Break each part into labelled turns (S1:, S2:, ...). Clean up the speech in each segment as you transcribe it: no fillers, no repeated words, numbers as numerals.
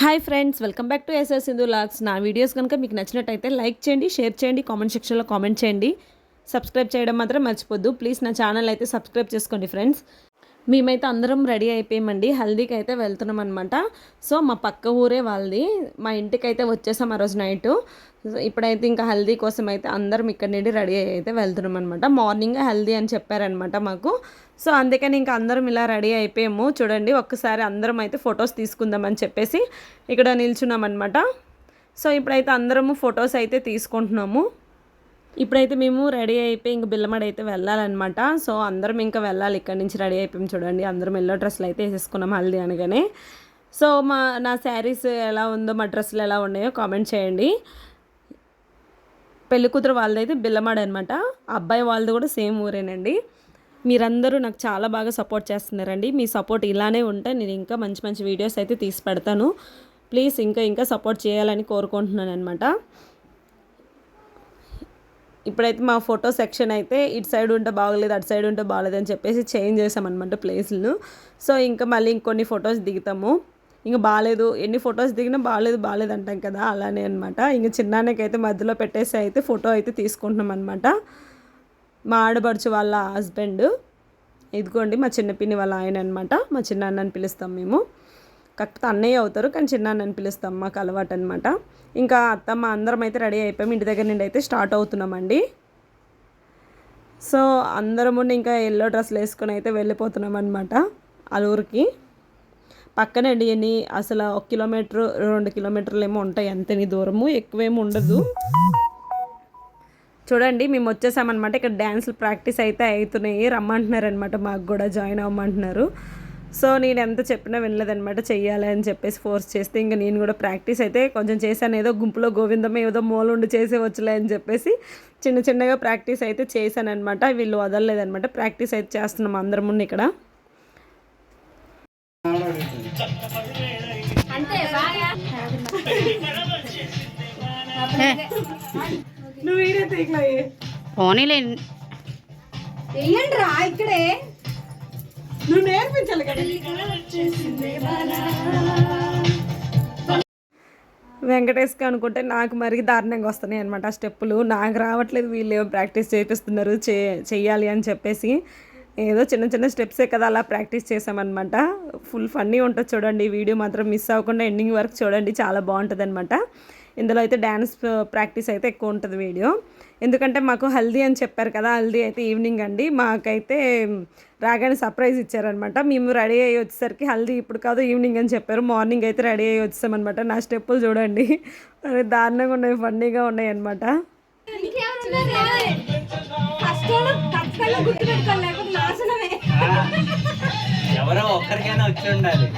S1: Hi friends, welcome back to SS Sindhu vlogs. నా videos కనుక మీకు నచ్చినట్టయితే లైక్ చేయండి, షేర్ చేయండి, కామెంట్ సెక్షన్లో కామెంట్ చేయండి. సబ్స్క్రైబ్ చేయడం మాత్రం మర్చిపోద్దు ప్లీజ్. నా ఛానల్ అయితే సబ్స్క్రైబ్ చేసుకోండి ఫ్రెండ్స్. మేమైతే అందరం రెడీ అయిపోయామండి, హల్దీకి అయితే వెళ్తున్నాం అనమాట. సో మా పక్క ఊరే వాళ్ళది, మా ఇంటికి అయితే వచ్చేసాం ఆ రోజు నైట్. ఇప్పుడైతే ఇంకా హల్దీ కోసం అయితే అందరం ఇక్కడ నుండి రెడీ అయితే వెళ్తున్నాం అనమాట. మార్నింగ్ హల్దీ అని చెప్పారనమాట మాకు. సో అందుకని ఇంకా అందరం ఇలా రెడీ అయిపోయాము. చూడండి, ఒక్కసారి అందరం అయితే ఫొటోస్ తీసుకుందామని చెప్పేసి ఇక్కడ నిల్చున్నాం అనమాట. సో ఇప్పుడైతే అందరము ఫొటోస్ అయితే తీసుకుంటున్నాము. ఇప్పుడైతే మేము రెడీ అయిపోయి ఇంక బిల్లమడి అయితే వెళ్ళాలన్నమాట. సో అందరం ఇంకా వెళ్ళాలి, ఇక్కడి నుంచి రెడీ అయిపోయాం. చూడండి, అందరం ఎల్లో డ్రెస్సులు అయితే వేసేసుకున్నాం హల్దీ అనగానే. సో నా శారీస్ ఎలా ఉందో, మా డ్రెస్సులు ఎలా ఉన్నాయో కామెంట్ చేయండి. పెళ్లి కూతురు వాళ్ళదైతే బిల్లమాడ అనమాట, అబ్బాయి వాళ్ళది కూడా సేమ్ ఊరేనండి. మీరందరూ నాకు చాలా బాగా సపోర్ట్ చేస్తున్నారండి. మీ సపోర్ట్ ఇలానే ఉంటే నేను ఇంకా మంచి మంచి వీడియోస్ అయితే తీసి పెడతాను. ప్లీజ్ ఇంకా సపోర్ట్ చేయాలని కోరుకుంటున్నాను అనమాట. ఇప్పుడైతే మా ఫోటో సెక్షన్ అయితే ఇటు సైడ్ ఉంటే బాగలేదు, అటు సైడ్ ఉంటే బాగలేదు అని చెప్పేసి చేంజ్ చేసామన్నమాట ప్లేస్లను. సో ఇంకా మళ్ళీ ఇంకొన్ని ఫొటోస్ దిగుతాము. ఇంకా బాగాలేదు, ఎన్ని ఫొటోస్ దిగినా బాగాలేదు అంటాం కదా, అలానే అనమాట. ఇంక చిన్నాన్నకైతే మధ్యలో పెట్టేసి అయితే ఫోటో అయితే తీసుకుంటున్నాం అనమాట. మా ఆడపడుచు వాళ్ళ హస్బెండ్, ఇదిగోండి మా చిన్నపిన్ని వాళ్ళ ఆయన అనమాట. మా చిన్నాన్నని పిలుస్తాం మేము, కాకపోతే అన్నయ్య అవుతారు కానీ చిన్నాన్నని పిలుస్తాం, మాకు అలవాటు అనమాట. ఇంకా అత్తమ్మ అందరం అయితే రెడీ అయిపోయాం, ఇంటి దగ్గర నుండి అయితే స్టార్ట్ అవుతున్నామండి. సో అందరము ఇంకా ఎల్లో డ్రెస్సులు వేసుకొని అయితే వెళ్ళిపోతున్నాం అనమాట అలూరికి. పక్కనండి, ఎన్ని అసలు 1 కిలోమీటర్ 2 కిలోమీటర్లు ఏమో ఉంటాయి అంతని దూరము, ఎక్కువేమో ఉండదు. చూడండి, మేము వచ్చేసామన్నమాట. ఇక్కడ డ్యాన్స్లు ప్రాక్టీస్ అయితే అవుతున్నాయి, రమ్మంటున్నారనమాట, మాకు కూడా జాయిన్ అవ్వమంటున్నారు. సో నేను ఎంత చెప్పినా వినలేదనమాట, చెయ్యాలి అని చెప్పేసి ఫోర్స్ చేస్తే ఇంకా నేను కూడా ప్రాక్టీస్ అయితే కొంచెం చేశాను. ఏదో గుంపులో గోవిందమ్మ ఏదో మూలుండి చేసేవచ్చులే అని చెప్పేసి చిన్నగా ప్రాక్టీస్ అయితే చేశాను అనమాట. వీళ్ళు వదలలేదనమాట, ప్రాక్టీస్ అయితే చేస్తున్నాం అందరం ముందు ఇక్కడ. ఇక్కడే నువ్వు నేర్పించాలి కదా. వెంకటేష్కి అనుకుంటే నాకు మరి దారుణంగా వస్తున్నాయి అనమాట ఆ స్టెప్పులు. నాకు రావట్లేదు, వీళ్ళు ఏమో ప్రాక్టీస్ చేపిస్తున్నారు చెయ్యాలి అని చెప్పేసి. ఏదో చిన్న స్టెప్సే కదా, అలా ప్రాక్టీస్ చేసామన్నమాట. ఫుల్ ఫన్నీ ఉంటుంది చూడండి, వీడియో మాత్రం మిస్ అవ్వకుండా ఎండింగ్ వరకు చూడండి, చాలా బాగుంటుంది అనమాట. ఇందులో అయితే డ్యాన్స్ ప్రాక్టీస్ అయితే ఎక్కువ ఉంటుంది వీడియో. ఎందుకంటే మాకు హల్దీ అని చెప్పారు కదా, హల్దీ అయితే ఈవినింగ్ అండి. మాకైతే రాగానే సర్ప్రైజ్ ఇచ్చారనమాట. మేము రెడీ అయ్యి వచ్చేసరికి హల్దీ ఇప్పుడు కాదు ఈవినింగ్ అని చెప్పారు. మార్నింగ్ అయితే రెడీ అయ్యి వచ్చామన్నమాట. నా స్టెప్పులు చూడండి, దారుణంగా ఉన్నాయి, ఫన్నీగా ఉన్నాయి అనమాట.
S2: ఎవరో ఒక్కరికైనా వచ్చి ఉండాలి.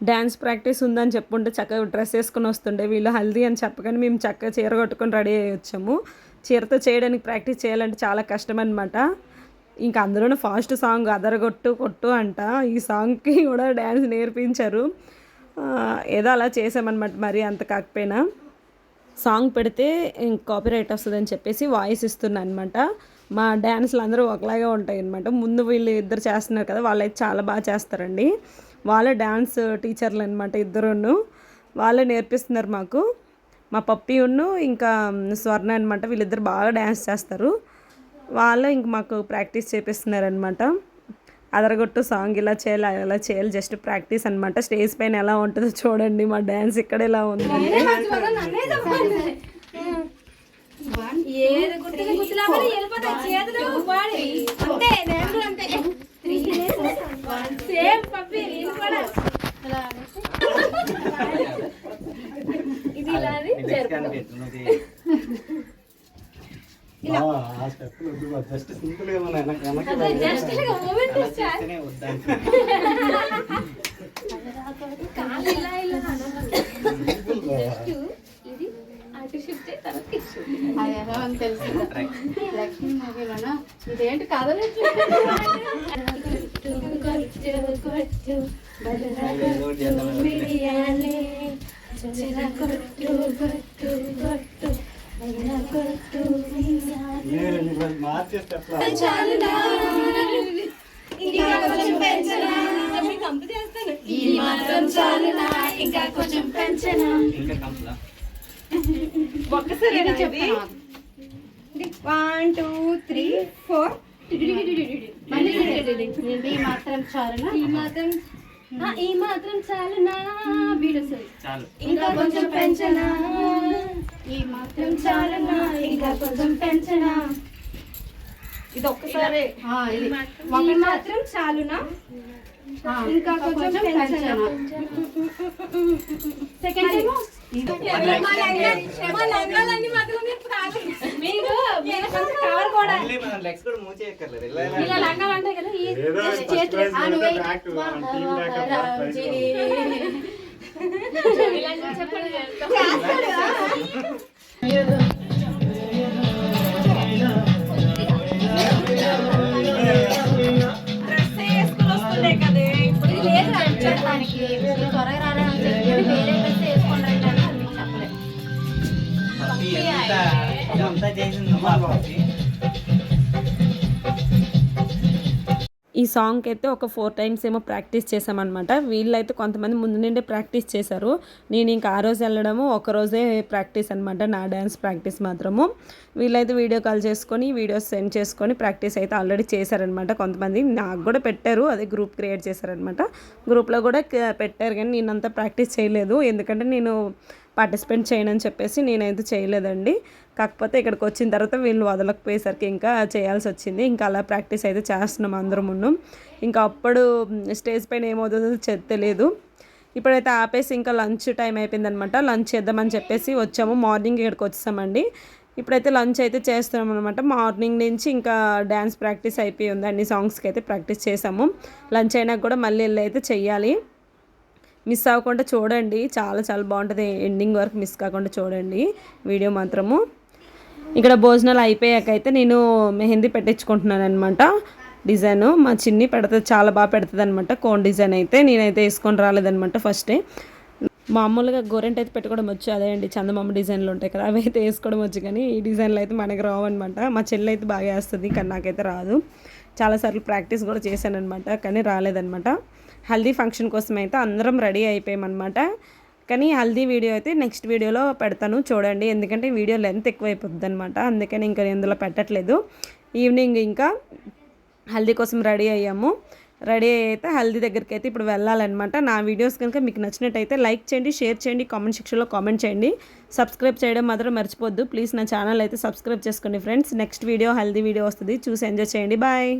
S1: డ్యాన్స్ ప్రాక్టీస్ ఉందని చెప్పుంటే చక్కగా డ్రెస్ వేసుకొని వస్తుండే. వీళ్ళు హల్దీ అని చెప్పగానే మేము చక్కగా చీర కట్టుకొని రెడీ అయ్యి వచ్చాము. చీరతో చేయడానికి ప్రాక్టీస్ చేయాలంటే చాలా కష్టం అనమాట. ఇంకా అందులోనే ఫాస్ట్ సాంగ్ కొట్టు అంట, ఈ సాంగ్కి కూడా డ్యాన్స్ నేర్పించారు. ఏదో అలా చేసామన్నమాట, మరి అంత కాకపోయినా. సాంగ్ పెడితే కాపీరైట్ వస్తుందని చెప్పేసి వాయిస్ ఇస్తున్నా అనమాట. మా డ్యాన్స్లు అందరూ ఒకలాగే ఉంటాయి అనమాట. ముందు వీళ్ళు ఇద్దరు చేస్తున్నారు కదా, వాళ్ళైతే చాలా బాగా చేస్తారండి. వాళ్ళే డ్యాన్స్ టీచర్లు అనమాట, ఇద్దరును వాళ్ళే నేర్పిస్తున్నారు మాకు. మా పప్పి ఇంకా స్వర్ణ అనమాట, వీళ్ళిద్దరు బాగా డ్యాన్స్ చేస్తారు. వాళ్ళు ఇంక మాకు ప్రాక్టీస్ చేపిస్తున్నారనమాట. అదరగొట్టు సాంగ్ ఇలా చేయాలి జస్ట్ ప్రాక్టీస్ అనమాట. స్టేజ్ పైన ఎలా ఉంటుందో చూడండి, మా డ్యాన్స్ ఇక్కడ ఎలా ఉంది.
S3: లక్ష్మీ మూవీలోనా ఇదేంటి కథలు మాత్రం చాలునా ఇంకా కొంచెం పెంచనా.
S2: ఇంకా కంప్లా
S1: ఒక్కసారి
S3: ఇది చెప్తాను.
S4: 1 2 3 4
S3: మళ్ళీ ఈ మాత్రం చాలునా
S4: ఈ మాత్రం చాలునా వీడు
S2: చాలు.
S3: ఇంకా కొంచెం పెంచనా. ఈ మాత్రం చాలునా ఇంకా కొంచెం పెంచనా.
S1: ఇది ఒక్కసారి
S3: ఇది
S4: ఈ మాత్రం చాలునా ఇంకా కొంచెం పెంచనా. సెకండ్ టైం
S2: ఓన్లీ మనం లెగ్స్ కూడా మూవ్ చేయక్కర్లేదు. ఇలా ఇలా.
S4: ఇలా లంగాలు అంటాయి కదా ఈ
S3: ఇది లేదు చెప్పడానికి త్వరగా రావడానికి వేరే డ్రెస్ వేసుకుంటారు చెప్పలేదు.
S2: పప్పి ఇదంతా చేసింది మా పప్పి.
S1: ఈ సాంగ్కి అయితే ఒక 4 టైమ్స్ ఏమో ప్రాక్టీస్ చేసామన్నమాట. వీళ్ళైతే కొంతమంది ముందు నుండే ప్రాక్టీస్ చేశారు. నేను ఇంకా ఆ రోజు వెళ్ళడము ఒకరోజే ప్రాక్టీస్ అనమాట, నా డ్యాన్స్ ప్రాక్టీస్ మాత్రము. వీళ్ళైతే వీడియో కాల్ చేసుకొని వీడియోస్ సెండ్ చేసుకొని ప్రాక్టీస్ అయితే ఆల్రెడీ చేశారనమాట. కొంతమంది నాకు కూడా పెట్టారు, అదే గ్రూప్ క్రియేట్ చేశారనమాట. గ్రూప్లో కూడా పెట్టారు, కానీ నేనంతా ప్రాక్టీస్ చేయలేదు, ఎందుకంటే నేను పార్టిసిపేట్ చేయనని చెప్పేసి నేనైతే చేయలేదండి. కాకపోతే ఇక్కడికి వచ్చిన తర్వాత వీళ్ళు వదలకపోయేసరికి ఇంకా చేయాల్సి వచ్చింది. ఇంకా అలా ప్రాక్టీస్ అయితే చేస్తున్నాం అందరం ఉన్నాం. ఇంకా అప్పుడు స్టేజ్ పైన ఏమవుతుందో తెలియదు. ఇప్పుడైతే ఆపేసి ఇంకా లంచ్ టైం అయిపోయిందనమాట. లంచ్ చేద్దామని చెప్పేసి వచ్చాము. మార్నింగ్ ఇక్కడికి వచ్చామండి. ఇప్పుడైతే లంచ్ అయితే చేస్తున్నాం అనమాట. మార్నింగ్ నుంచి ఇంకా డ్యాన్స్ ప్రాక్టీస్ అయిపోయి ఉంది, అన్ని సాంగ్స్కి అయితే ప్రాక్టీస్ చేసాము. లంచ్ అయినా కూడా మళ్ళీ వెళ్ళి అయితే చెయ్యాలి. మిస్ అవ్వకుండా చూడండి, చాలా చాలా బాగుంటుంది. ఎండింగ్ వరకు మిస్ కాకుండా చూడండి వీడియో మాత్రము. ఇక్కడ భోజనాలు అయిపోయాక అయితే నేను మెహందీ పెట్టించుకుంటున్నాను అనమాట. డిజైన్ మా చిన్ని పెడుతుంది, చాలా బాగా పెడుతుంది అనమాట. కోన్ డిజైన్ అయితే నేనైతే వేసుకొని రాలేదనమాట ఫస్టే. మామూలుగా గోరెంట్ అయితే పెట్టుకోవడం వచ్చు, అదే అండి చందమామ డిజైన్లు ఉంటాయి కదా, అవి అయితే వేసుకోవడం వచ్చు, కానీ ఈ డిజైన్లు అయితే మనకి రావు అనమాట. మా చెల్లి అయితే బాగా వేస్తుంది, కానీ నాకైతే రాదు. చాలాసార్లు ప్రాక్టీస్ కూడా చేశాను అనమాట, కానీ రాలేదనమాట. హల్దీ ఫంక్షన్ కోసం అయితే అందరం రెడీ అయిపోయామన్నమాట. కానీ హల్దీ వీడియో అయితే నెక్స్ట్ వీడియోలో పెడతాను చూడండి, ఎందుకంటే వీడియో లెంత్ ఎక్కువ అయిపోతుంది అనమాట. అందుకని ఇంకా ఇందులో పెట్టట్లేదు. ఈవినింగ్ ఇంకా హల్దీ కోసం రెడీ అయ్యాము. రెడీ అయితే హల్దీ దగ్గరికి అయితే ఇప్పుడు వెళ్ళాలన్నమాట. నా వీడియోస్ కనుక మీకు నచ్చినట్టయితే లైక్ చేయండి, షేర్ చేయండి, కామెంట్ సెక్షన్లో కామెంట్ చేయండి. సబ్స్క్రైబ్ చేయడం మాత్రం మర్చిపోద్దు ప్లీజ్. నా ఛానల్ అయితే సబ్స్క్రైబ్ చేసుకోండి friends. Next video haldi video వస్తుంది, చూసి ఎంజాయ్ చేయండి. బాయ్.